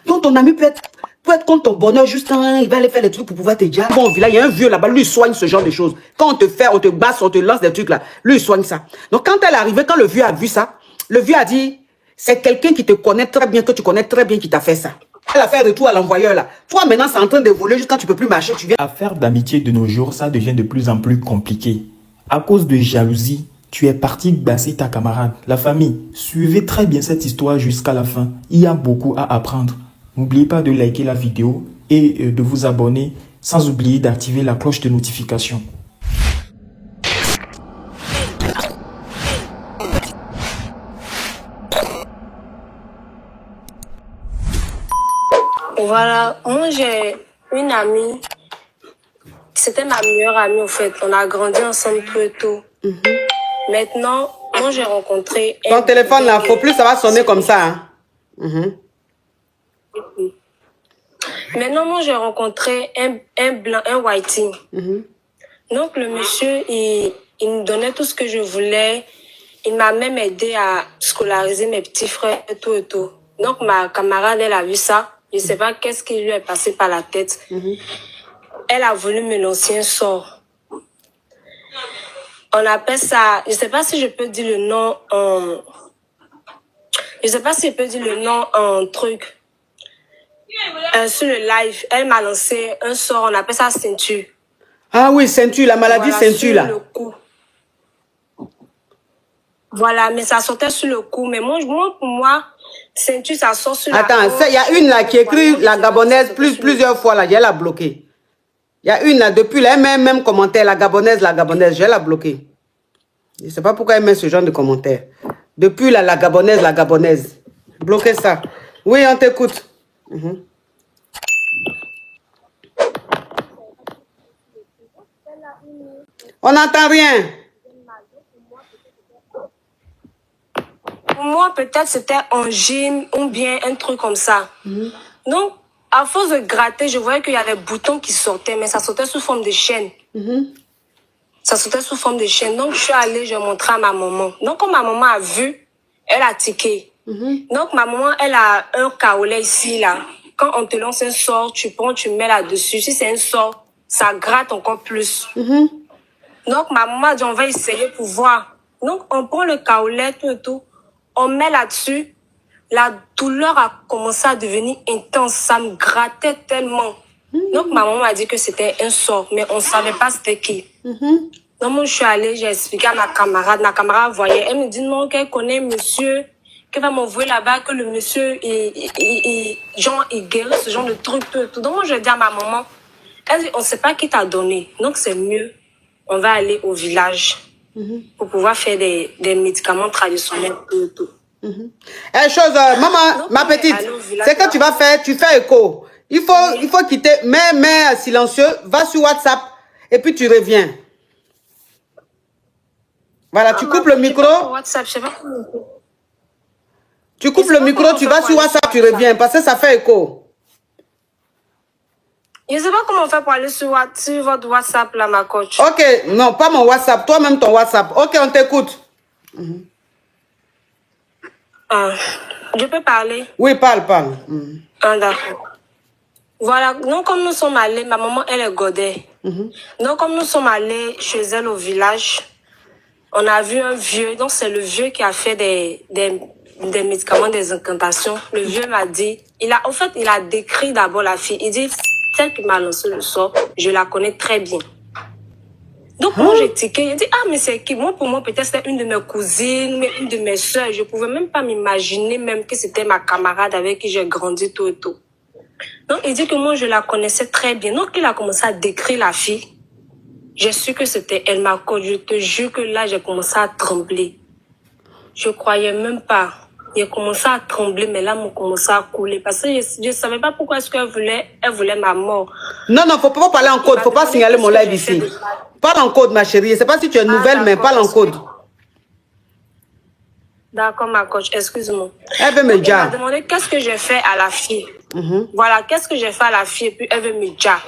Donc ton ami peut être contre ton bonheur, juste il va aller faire des trucs pour pouvoir te dire. Bon, là, il y a un vieux là-bas, lui, il soigne ce genre de choses. Quand on te fait, on te basse, on te lance des trucs là, lui, il soigne ça. Donc quand elle est arrivée, quand le vieux a vu ça, le vieux a dit, c'est quelqu'un qui te connaît très bien, que tu connais très bien, qui t'a fait ça. Elle a fait retour à l'envoyeur là. Toi, maintenant, c'est en train de voler jusqu'à quand tu peux plus marcher, tu viens. Affaire d'amitié de nos jours, ça devient de plus en plus compliqué. À cause de jalousie, tu es parti basser ta camarade, la famille. Suivez très bien cette histoire jusqu'à la fin. Il y a beaucoup à apprendre. N'oubliez pas de liker la vidéo et de vous abonner, sans oublier d'activer la cloche de notification. Voilà, moi j'ai une amie, c'était ma meilleure amie au fait, on a grandi ensemble tout et tout. Maintenant, moi j'ai rencontré... Ton téléphone là, faut plus ça va sonner comme ça. Hein? Maintenant, moi j'ai rencontré un blanc, un whiting. Donc le monsieur, il me donnait tout ce que je voulais, il m'a même aidé à scolariser mes petits frères et tout et tout. Donc ma camarade, elle a vu ça. Je sais pas qu'est-ce qui lui est passé par la tête. Elle a voulu me lancer un sort. On appelle ça, je sais pas si je peux dire le nom en... Je sais pas si je peux dire le nom en truc. Sur le live, elle m'a lancé un sort, on appelle ça ceinture. Ah oui, ceinture, la maladie Voilà, ceinture là. le cou. Voilà, mais ça sortait sur le cou. Mais moi pour moi, ceinture, ça sort sur Attends, la hanche. il y a une là qui écrit la gabonaise plusieurs fois là, je la bloquée. Il y a une là, depuis là, elle met même commentaire, la gabonaise, je la bloquée. Je ne sais pas pourquoi elle met ce genre de commentaire. Depuis là, la gabonaise. Bloquez ça. Oui, on t'écoute. On n'entend rien. Pour moi, peut-être c'était un gym ou bien un truc comme ça. Donc, à force de gratter, je voyais qu'il y avait des boutons qui sortaient, mais ça sortait sous forme de chaîne. Ça sortait sous forme de chaîne. Donc, je suis allée, je montrais à ma maman. Donc, quand ma maman a vu, elle a tiqué. Donc, ma maman, elle a un kaolé ici, là. Quand on te lance un sort, tu prends, tu mets là-dessus. Si c'est un sort, ça gratte encore plus. Donc, ma maman a dit, on va essayer pour voir. Donc, on prend le kaolé, tout et tout. On met là-dessus. La douleur a commencé à devenir intense. Ça me grattait tellement. Donc, ma maman m'a dit que c'était un sort, mais on ne savait pas c'était qui. Donc, moi, je suis allée, j'ai expliqué à ma camarade. Ma camarade voyait. Elle me dit non, qu'elle connaît monsieur, qu'elle va m'envoyer là-bas, que le monsieur, il guérit ce genre de truc, tout et tout. Donc, moi, je dis à ma maman, elle dit, on ne sait pas qui t'a donné. Donc, c'est mieux. On va aller au village pour pouvoir faire des médicaments traditionnels, tout et tout. Maman, ma petite, c'est que tu vas faire, tu fais écho. Il faut quitter, mets silencieux, va sur WhatsApp et puis tu reviens. Voilà, tu coupes le micro. WhatsApp, je sais pas comment. Tu coupes le micro, tu vas sur WhatsApp, tu reviens parce que ça fait écho. Je ne sais pas comment on fait pour aller sur votre WhatsApp là, ma coach. Ok, non, pas mon WhatsApp, toi-même ton WhatsApp. Ok, on t'écoute. Je peux parler? Oui, parle. D'accord. Voilà, donc comme nous sommes allés, ma maman, elle est godée. Donc comme nous sommes allés chez elle au village, on a vu un vieux, donc c'est le vieux qui a fait des médicaments, des incantations. Le vieux m'a dit, il a décrit d'abord la fille. Il dit, celle qui m'a lancé le sort, je la connais très bien. Donc, moi, j'ai tiqué. J'ai dit, ah, mais c'est qui? Moi, pour moi, peut-être c'était une de mes cousines, mais une de mes soeurs. Je pouvais même pas m'imaginer même que c'était ma camarade avec qui j'ai grandi, tout et tout. Donc, il dit que moi, je la connaissais très bien. Donc, il a commencé à décrire la fille. J'ai su que c'était elle, ma coach. Je te jure que là, j'ai commencé à trembler. Je croyais même pas. J'ai commencé à trembler, mais là, m'ont commencé à couler. Parce que je savais pas pourquoi est-ce qu'elle voulait ma mort. Non, faut pas parler en code. Faut pas signaler mon live ici. Parle en code, ma chérie. Je sais pas si tu es nouvelle, mais parle en code. D'accord, ma coach. Excuse-moi. Elle veut me dire. Elle m'a demandé qu'est-ce que j'ai fait à la fille. Voilà, qu'est-ce que j'ai fait à la fille. Et puis, elle veut me dire.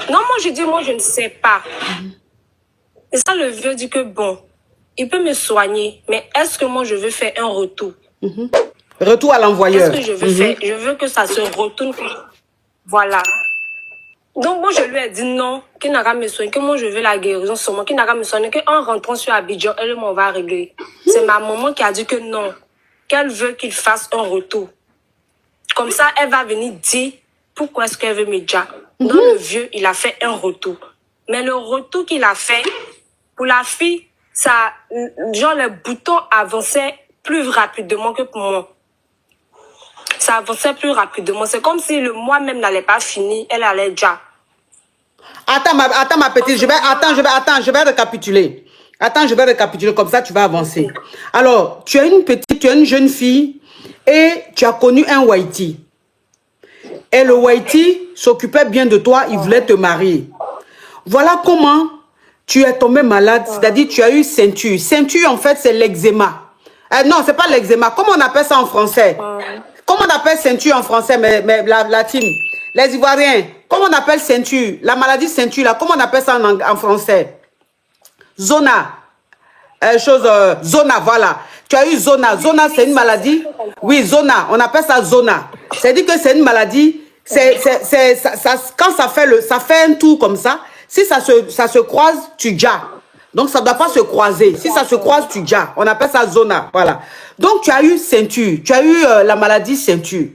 Non, moi, je dis, moi, je ne sais pas. Et ça, le vieux dit que bon, il peut me soigner, mais est-ce que moi, je veux faire un retour? Retour à l'envoyeur. Qu'est-ce que je veux faire? Je veux que ça se retourne. Voilà. Donc, moi, je lui ai dit non, qu'il n'a qu'à me soigner, que moi, je veux la guérison sur moi, qu'il n'a qu'à me soigner, qu'en rentrant sur Abidjan, elle m'en va régler. C'est ma maman qui a dit que non, qu'elle veut qu'il fasse un retour. Comme ça, elle va venir dire pourquoi est-ce qu'elle veut Medja. Donc, le vieux, il a fait un retour. Mais le retour qu'il a fait, pour la fille, ça, genre, les boutons avançaient plus rapidement que pour moi. Ça avançait plus rapidement. C'est comme si le mois même n'allait pas finir, elle allait déjà. Attends, ma petite, je vais récapituler. Attends, je vais récapituler, comme ça tu vas avancer. Alors, tu es une jeune fille et tu as connu un Whitey. Et le Whitey s'occupait bien de toi, il voulait te marier. Voilà comment tu es tombé malade, c'est-à-dire tu as eu ceinture. Ceinture, en fait, c'est l'eczéma. Non, c'est pas l'eczéma. Comment on appelle ça en français? Comment on appelle ceinture en français, mais la latine? Les Ivoiriens, comment on appelle ceinture? La maladie ceinture, là, comment on appelle ça en français? Zona. Zona, voilà. Tu as eu zona. Zona, c'est une maladie. Oui, zona. On appelle ça zona. C'est-à-dire que c'est une maladie. Quand ça fait un tour comme ça, si ça se croise, tu jas. Donc, ça ne doit pas se croiser. Si ça se croise, tu jas. On appelle ça zona. Voilà. Donc, tu as eu ceinture. Tu as eu la maladie ceinture.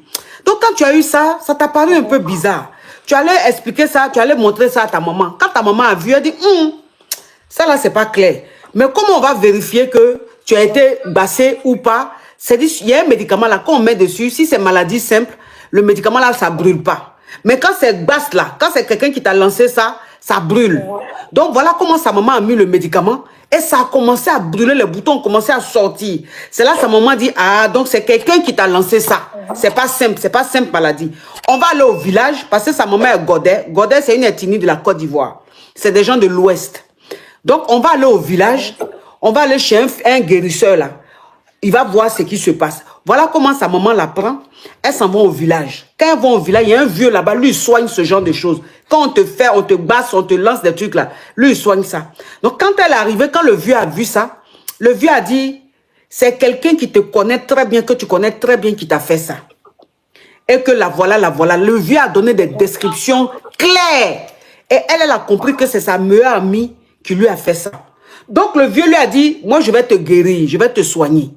Donc, quand tu as eu ça, ça t'a paru un peu bizarre. Tu allais expliquer ça, tu allais montrer ça à ta maman. Quand ta maman a vu, elle dit, ça là, c'est pas clair. Mais comment on va vérifier que tu as été bassé ou pas? C'est-à-dire, il y a un médicament là, quand on met dessus, si c'est maladie simple, le médicament là, ça brûle pas. Mais quand c'est basse là, quand c'est quelqu'un qui t'a lancé ça, ça brûle. Donc voilà comment sa maman a mis le médicament et ça a commencé à brûler, les boutons ont commencé à sortir. C'est là sa maman dit, ah, donc c'est quelqu'un qui t'a lancé ça. C'est pas simple maladie. On va aller au village parce que sa maman est Godet. Godet, c'est une ethnie de la Côte d'Ivoire. C'est des gens de l'Ouest. Donc on va aller au village, on va aller chez un guérisseur là. Il va voir ce qui se passe. Voilà comment sa maman la prend. Elles s'en vont au village. Quand elles vont au village, il y a un vieux là-bas, lui il soigne ce genre de choses. Quand on te fait, on te basse, on te lance des trucs là, lui il soigne ça. Donc quand elle est arrivée, quand le vieux a vu ça, le vieux a dit, c'est quelqu'un qui te connaît très bien, que tu connais très bien qui t'a fait ça. Et que la voilà. Le vieux a donné des descriptions claires. Et elle a compris que c'est sa meilleure amie qui lui a fait ça. Donc le vieux lui a dit, moi je vais te guérir, je vais te soigner.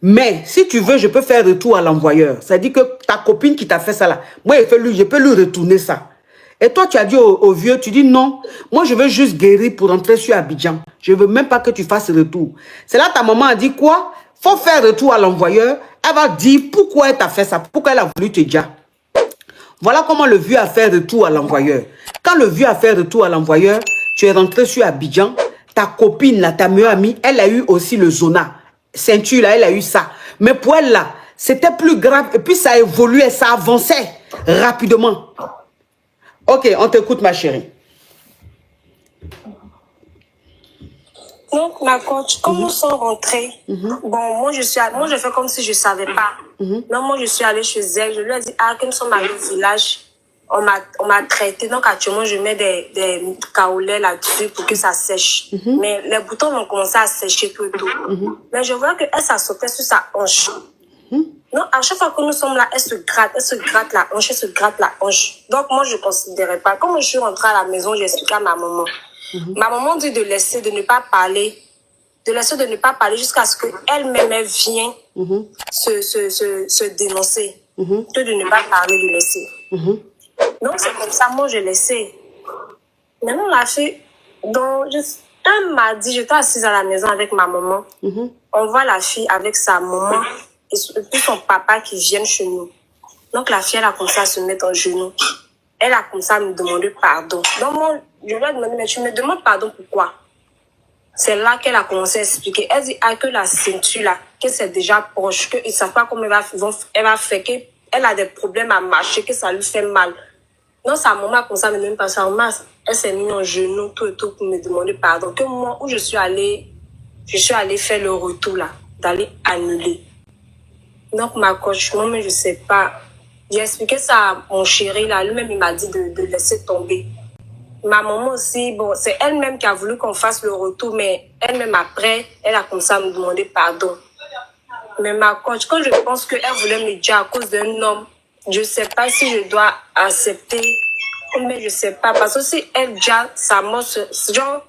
Mais si tu veux, je peux faire retour à l'envoyeur. Ça dit que ta copine qui t'a fait ça là, moi je peux lui retourner ça. Et toi tu as dit au vieux, tu dis non, moi je veux juste guérir pour rentrer sur Abidjan. Je veux même pas que tu fasses retour. C'est là ta maman a dit quoi? Faut faire retour à l'envoyeur. Elle va dire pourquoi elle t'a fait ça, pourquoi elle a voulu te dire. Voilà comment le vieux a fait retour à l'envoyeur. Quand le vieux a fait retour à l'envoyeur, tu es rentré sur Abidjan. Ta copine, là, ta meilleure amie, elle a eu aussi le zona. Ceinture, là, elle a eu ça. Mais pour elle, là, c'était plus grave. Et puis, ça évoluait, ça avançait rapidement. Ok, on t'écoute, ma chérie. Donc, ma coach, comme nous sommes rentrés, bon, moi, je fais comme si je ne savais pas. Non, moi, je suis allée chez elle. Je lui ai dit, ah, comme nous sommes allés au village, on m'a traité. Donc, actuellement, je mets des kaolais là-dessus pour que ça sèche. Mais les boutons ont commencé à sécher tout et tout. Mais je vois qu'elle, ça sautait sur sa hanche. Donc, à chaque fois que nous sommes là, elle se gratte la hanche, elle se gratte la hanche. Donc, moi, je ne considérais pas. Comme je suis rentrée à la maison, j'ai expliqué à ma maman. Ma maman dit de ne pas parler jusqu'à ce qu'elle-même vienne se dénoncer. Que de ne pas parler, de laisser. Donc, c'est comme ça, moi, je laissais. Maintenant, la fille, un mardi, j'étais assise à la maison avec ma maman. On voit la fille avec sa maman et puis son papa qui viennent chez nous. Donc, la fille, elle a commencé à se mettre en genoux. Elle a commencé à me demander pardon. Donc, moi, je lui ai demandé, mais tu me demandes pardon pourquoi? C'est là qu'elle a commencé à expliquer. Elle dit, que la ceinture là, que c'est déjà proche, qu'ils ne savent pas comment elle va faire, qu'elle a des problèmes à marcher, que ça lui fait mal. Donc, sa maman a commencé à me demander pardon. Sa maman, elle s'est mise en genoux, tout et tout, pour me demander pardon. Que moi, où je suis allée faire le retour là, d'aller annuler. Donc, ma coach, moi-même, je ne sais pas. J'ai expliqué ça à mon chéri, là. Lui-même, il m'a dit de laisser tomber. Ma maman aussi, bon, c'est elle-même qui a voulu qu'on fasse le retour, mais elle-même après, elle a commencé à me demander pardon. Mais ma coach, quand je pense qu'elle voulait me dire à cause d'un homme, je sais pas si je dois accepter, mais je sais pas. Parce que si elle dit sa mort, genre,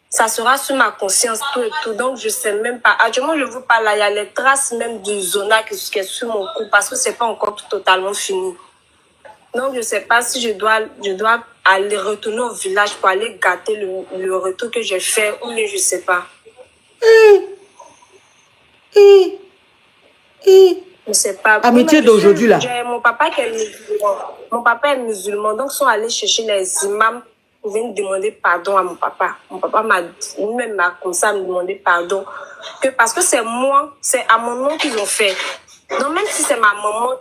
ça sera sur ma conscience, tout et tout. Donc, je sais même pas. Actuellement, je vous parle là, il y a les traces même du zona qui est sur mon cou parce que c'est pas encore totalement fini. Donc, je sais pas si je dois aller retourner au village pour aller gâter le retour que j'ai fait ou bien je sais pas. Je sais pas. Amitié d'aujourd'hui là. Mon papa qui est musulman. Mon papa est musulman. Donc, ils sont allés chercher les imams pour venir demander pardon à mon papa. Mon papa m'a comme ça me demander pardon. Parce que c'est moi, c'est à mon nom qu'ils ont fait. Donc, même si c'est ma maman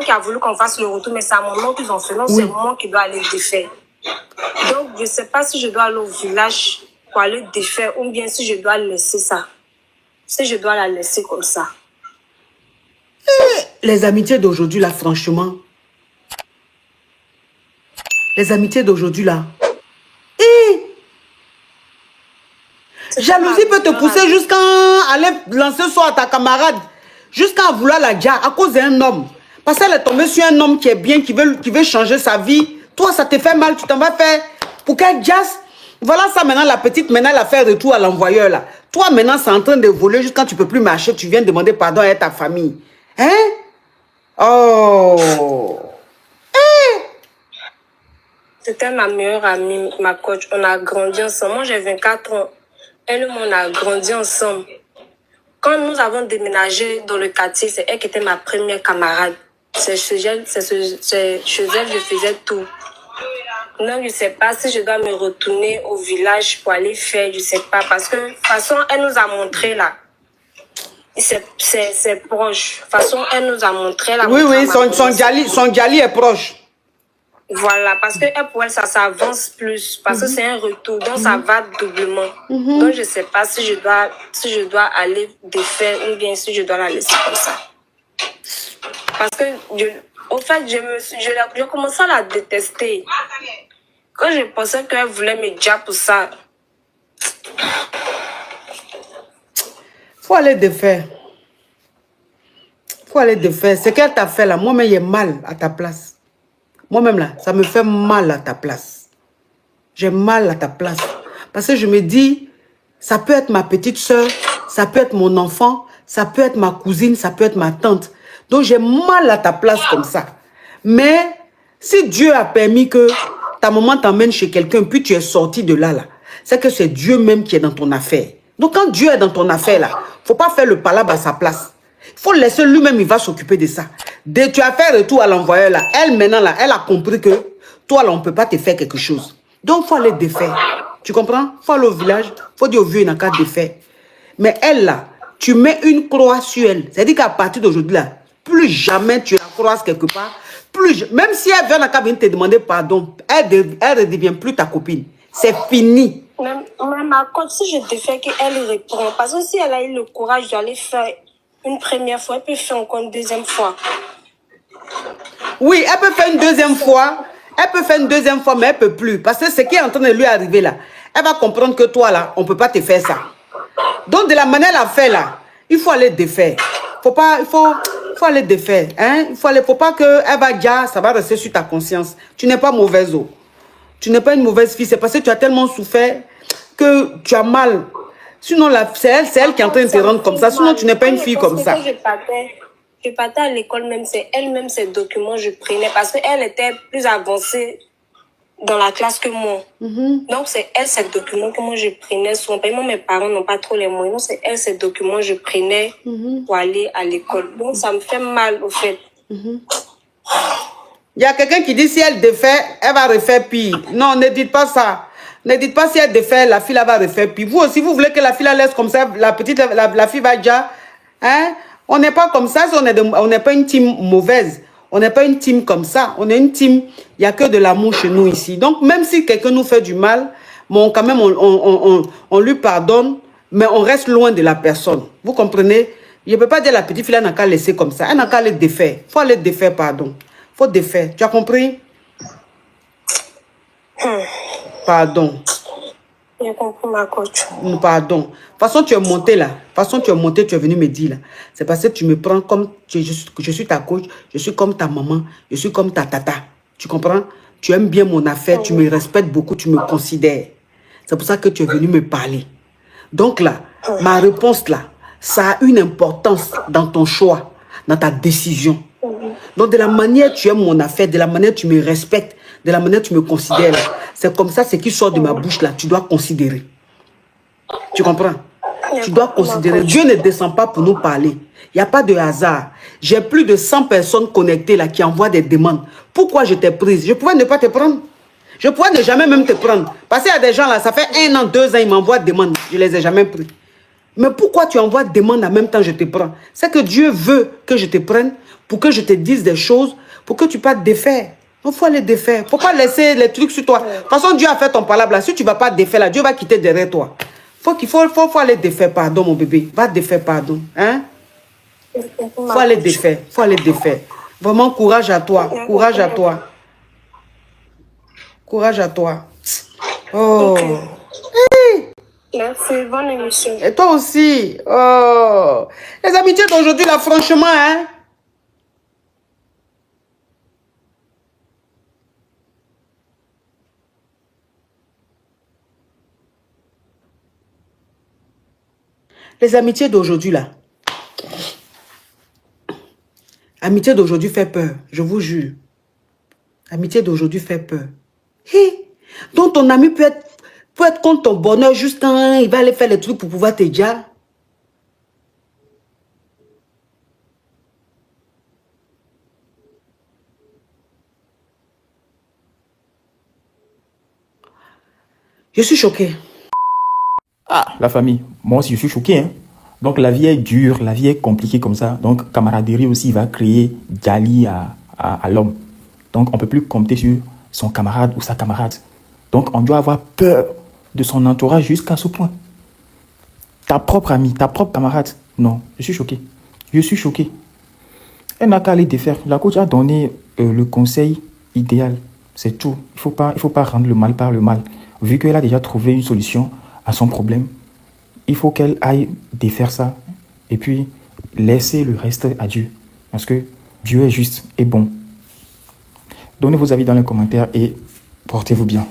qui a voulu qu'on fasse le retour, mais c'est à mon nom qu'ils ont fait. Donc, c'est moi qui dois aller défaire. Donc, je sais pas si je dois aller au village pour aller défaire ou bien si je dois laisser ça. Si je dois la laisser comme ça. Les amitiés d'aujourd'hui là, franchement. Les amitiés d'aujourd'hui là. Jalousie peut te pousser jusqu'à aller lancer soit à ta camarade, jusqu'à vouloir la dire à cause d'un homme. Parce qu'elle est tombée sur un homme qui est bien, qui veut changer sa vie. Toi, ça te fait mal, tu t'en vas faire pour qu'elle jasse. Voilà ça maintenant, la petite, maintenant elle a fait retour à l'envoyeur là. Toi maintenant, c'est en train de voler jusqu'à quand tu peux plus marcher, tu viens demander pardon à ta famille. Hein? Oh! C'était ma meilleure amie, ma coach. On a grandi ensemble. Moi, j'ai 24 ans. Elle et moi, on a grandi ensemble. Quand nous avons déménagé dans le quartier, c'est elle qui était ma première camarade. C'est chez elle, je faisais tout. Non, je sais pas si je dois me retourner au village pour aller faire, je sais pas. Parce que, de toute façon, elle nous a montré là. C'est proche. De toute façon, elle nous a montré là. Oui, son Djali est proche. Voilà, parce que pour elle, ça s'avance plus. Parce que c'est un retour, donc ça va doublement. Donc, je sais pas si je dois aller défaire ou bien si je dois la laisser comme ça. Parce que, au fait, je commençais à la détester. Quand je pensais qu'elle voulait me dire pour ça. Faut aller défaire. Faut aller défaire. Ce qu'elle t'a fait là, moi-même, j'ai mal à ta place. Moi-même là, ça me fait mal à ta place. J'ai mal à ta place. Parce que je me dis, ça peut être ma petite soeur, ça peut être mon enfant, ça peut être ma cousine, ça peut être ma tante. Donc j'ai mal à ta place comme ça. Mais si Dieu a permis que ta maman t'emmène chez quelqu'un, puis tu es sorti de là, c'est que c'est Dieu même qui est dans ton affaire. Donc quand Dieu est dans ton affaire là, faut pas faire le palabre à sa place. Il faut laisser lui-même, il va s'occuper de ça. Dès que tu as fait retour à l'envoyeur là, elle maintenant là, elle a compris que toi là, on ne peut pas te faire quelque chose. Donc il faut aller défaire. Tu comprends? Il faut aller au village, il faut dire au vieux, il n'a qu'à défaire. Mais elle là, tu mets une croix sur elle. C'est-à-dire qu'à partir d'aujourd'hui là, plus jamais tu la croises quelque part. Même si elle vient à venir te demander pardon, elle ne devient plus ta copine. C'est fini. Même ma coach, si je défais qu'elle répond, parce que si elle a eu le courage d'aller faire une première fois, elle peut faire encore une deuxième fois. Oui, elle peut faire une deuxième fois. Elle peut faire une deuxième fois, mais elle ne peut plus. Parce que ce qui est en train de lui arriver là, elle va comprendre que toi là, on ne peut pas te faire ça. Donc de la manière qu'elle a fait là, il faut aller défaire. Il faut aller défaire. Hein? Faut pas qu'elle va dire, ça va rester sur ta conscience. Tu n'es pas mauvaise eau. Tu n'es pas une mauvaise fille. C'est parce que tu as tellement souffert que tu as mal. Sinon, c'est elle qui est en train de te rendre comme ça. Sinon, tu n'es pas une fille comme ça. Je partais à l'école même, c'est elle-même ses documents je prenais parce qu'elle était plus avancée dans la classe que moi. Donc, c'est elle ses documents que moi je prenais. Souvent, mes parents n'ont pas trop les moyens. Donc, c'est elle ses documents je prenais pour aller à l'école. Donc, ça me fait mal au fait. Il y a quelqu'un qui dit si elle défait, elle va refaire pire. Non, ne dites pas ça. Ne dites pas si elle défait, la fille va refaire pire. Vous aussi, vous voulez que la fille la laisse comme ça, la fille va déjà. Hein? On n'est pas comme ça, on n'est pas une team mauvaise. On n'est pas une team comme ça. On est une team, il n'y a que de l'amour chez nous ici. Donc, même si quelqu'un nous fait du mal, bon, quand même, on lui pardonne, mais on reste loin de la personne. Vous comprenez? Je ne peux pas dire la petite fille, elle n'a qu'à laisser comme ça. Elle n'a qu'à aller défaire. Il faut aller défaire, pardon. Il faut défaire. Tu as compris? Pardon. J'ai compris, ma coach. Pardon. De toute façon, tu es monté là. De toute façon, tu es monté, tu es venu me dire là. C'est parce que tu me prends comme... Je suis ta coach, je suis comme ta maman, je suis comme ta tata. Tu comprends? Tu aimes bien mon affaire, tu me respectes beaucoup, tu me considères. C'est pour ça que tu es venu me parler. Donc là, ma réponse là, ça a une importance dans ton choix, dans ta décision. Donc de la manière tu aimes mon affaire, de la manière tu me respectes, de la manière tu me considères, c'est comme ça, ce qui sort de ma bouche là, tu dois considérer. Tu comprends? Tu dois considérer. Dieu ne descend pas pour nous parler. Il n'y a pas de hasard. J'ai plus de 100 personnes connectées là qui envoient des demandes. Pourquoi je t'ai prise? Je pouvais ne pas te prendre. Je pourrais ne jamais même te prendre. Parce qu'il y a des gens là, ça fait 1 an, 2 ans, ils m'envoient des demandes. Je ne les ai jamais pris. Mais pourquoi tu envoies des demandes en même temps je te prends? C'est que Dieu veut que je te prenne pour que je te dise des choses, pour que tu puisses défaire. Il faut aller défaire. Il ne faut pas laisser les trucs sur toi. De toute façon, Dieu a fait ton palabre là. Si tu ne vas pas défaire là, Dieu va quitter derrière toi. Faut aller défaire, pardon mon bébé. Va défaire, pardon. Hein? Faut aller défaire. Faut aller défaire. Vraiment, courage à toi. Courage à toi. Courage à toi. Oh. Okay. Hey. Merci, bonne émission. Et toi aussi. Oh. Les amitiés d'aujourd'hui, là, franchement, hein. Les amitiés d'aujourd'hui, là. Amitié d'aujourd'hui fait peur, je vous jure. Amitié d'aujourd'hui fait peur. Hey. Donc ton ami peut être contre ton bonheur juste quand il va aller faire les trucs pour pouvoir te dire. Je suis choquée. Ah, la famille, moi aussi je suis choqué. Hein? Donc la vie est dure, la vie est compliquée comme ça. Donc camaraderie aussi va créer Gali à l'homme. Donc on ne peut plus compter sur son camarade ou sa camarade. Donc on doit avoir peur de son entourage jusqu'à ce point. Ta propre amie, ta propre camarade. Non, je suis choqué. Je suis choqué. Elle n'a qu'à aller défaire. La coach a donné le conseil idéal. C'est tout. Il faut pas rendre le mal par le mal. Vu qu'elle a déjà trouvé une solution à son problème, il faut qu'elle aille défaire ça et puis laisser le reste à Dieu. Parce que Dieu est juste et bon. Donnez vos avis dans les commentaires et portez-vous bien.